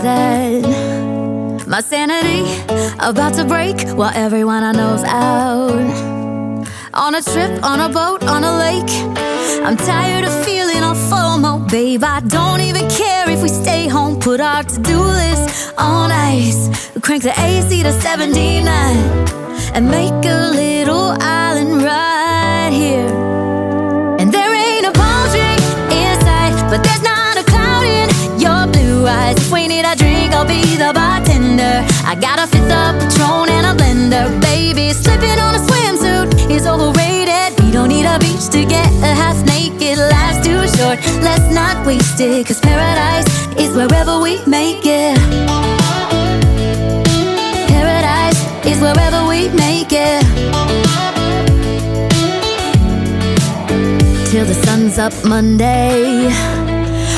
that my sanity about to break while everyone I know's out on a trip, on a boat, on a lake. I'm tired of feeling all FOMO, babe. I don't even care if we stay home. Put our to-do list on ice. Crank the AC to 79 and make a little island right here. And there ain't a palm tree in sight, but there's not a cloud in your blue eyes. If we need a drink, I'll be the bartender. I got a fifth of Patron and a blender. Baby, slipping on a swimsuit is overrated. We don't need a beach to get a half naked. Life's too short, let's not waste it, 'cause paradise is wherever we make it. Paradise is wherever we make it. Till the sun's up Monday,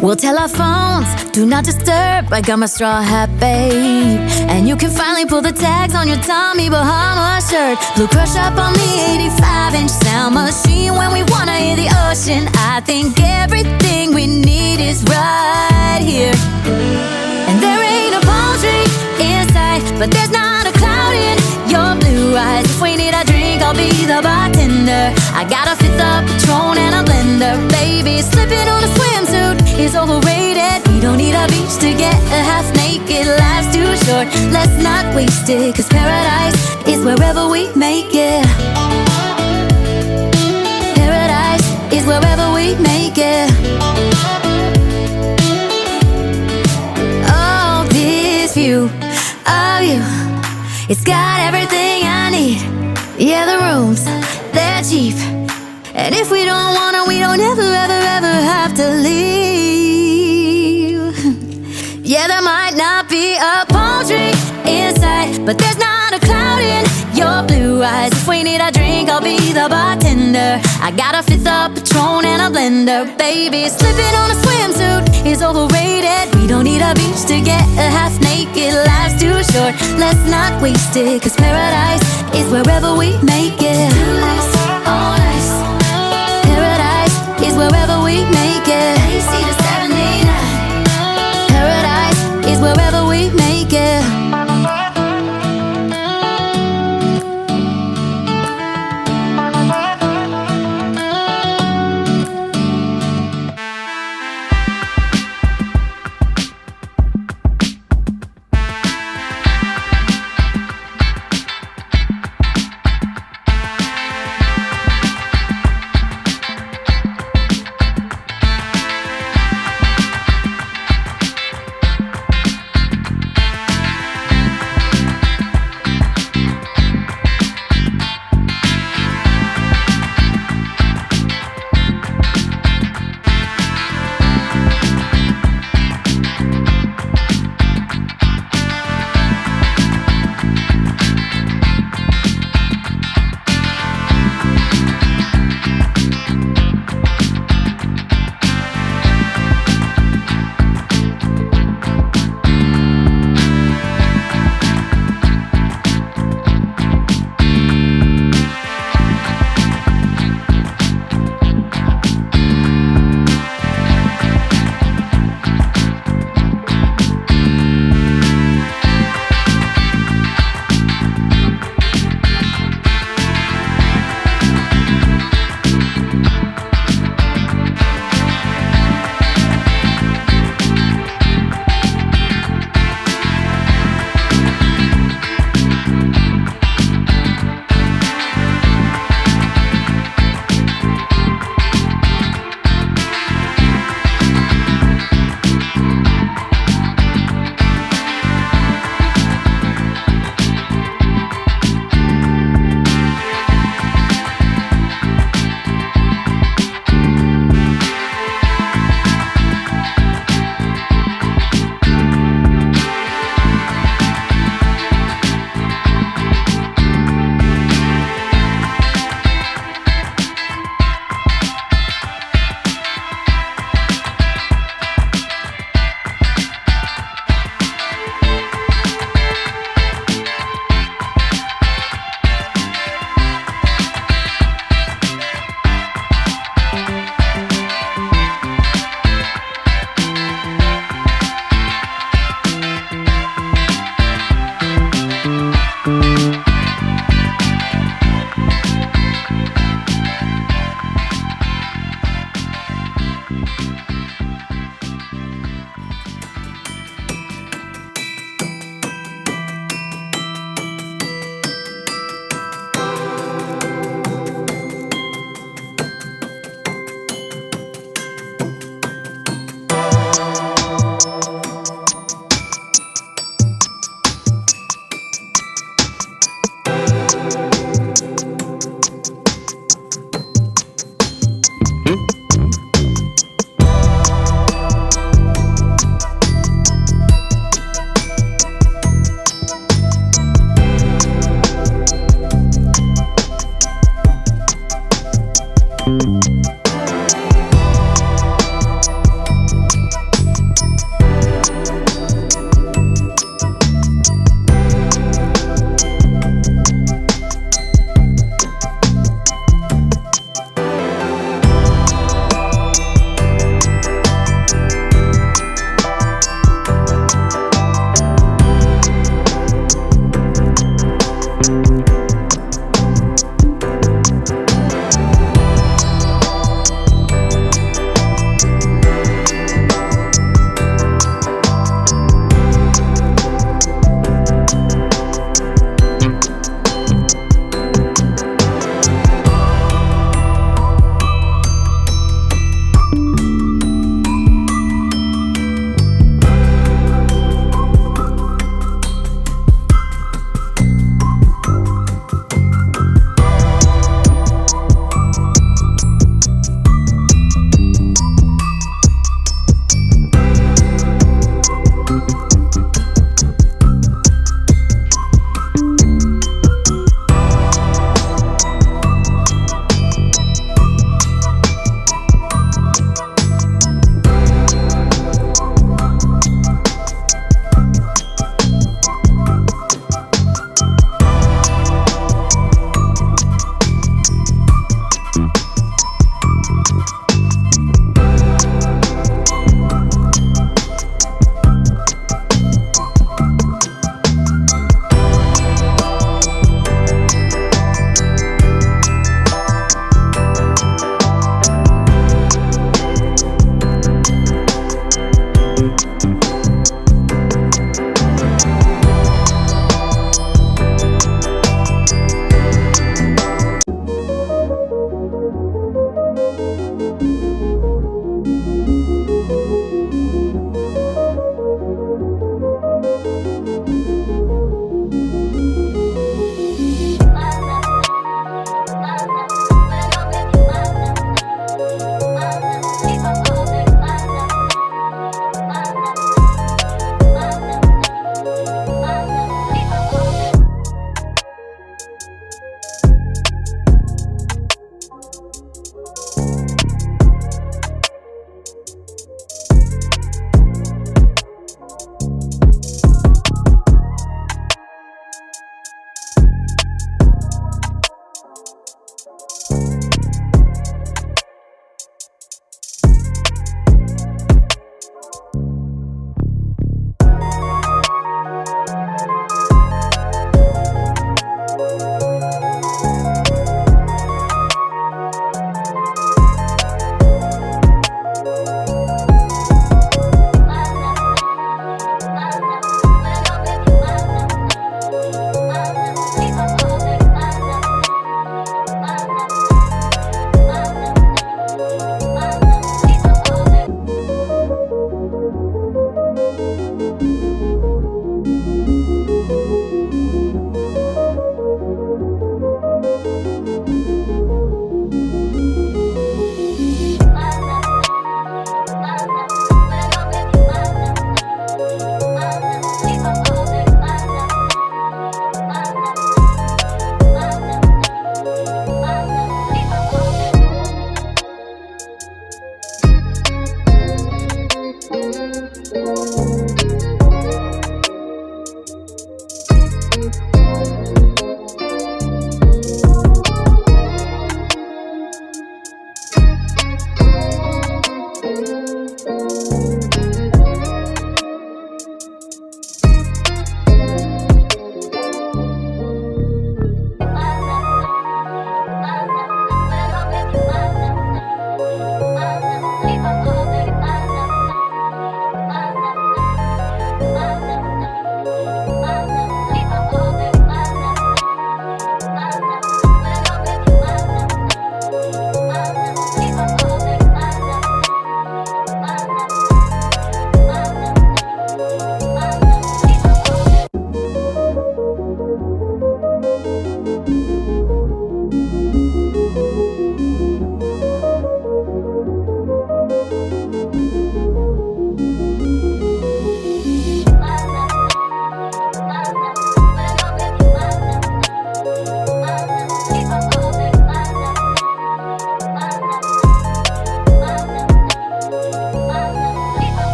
we'll tell our phones, do not disturb. I got my straw hat, babe, and you can finally pull the tags on your Tommy Bahama shirt. Blue crush up on the 85-inch sound machine when we wanna hear the ocean. I think everything we need is right here. And there ain't a palm tree in sight, but there's not a cloud in your blue eyes. If we need a drink, I'll be the bartender. I got a fifth of Patron and a blender. Baby, slipping on a swimsuit is overrated. We don't need a beach to get a half naked. Life's too short, let's not waste it, 'cause paradise is wherever we make it. Paradise is wherever we make it. Oh, this view of you, it's got everything I need. Yeah, the rooms, they're cheap, and if we don't wanna, we don't ever, ever, ever have to leave. Yeah, there might not be a palm tree in sight, but there's not a cloud in your blue eyes. If we need a drink, I'll be the bartender. I got a fifth of Patron and a blender. Baby, slipping on a swimsuit is overrated. We don't need a beach to get a half naked. Life's too short, let's not waste it, 'cause paradise is wherever we make it. On ice. Paradise is wherever we make it. AC to 79. Paradise is wherever we make it.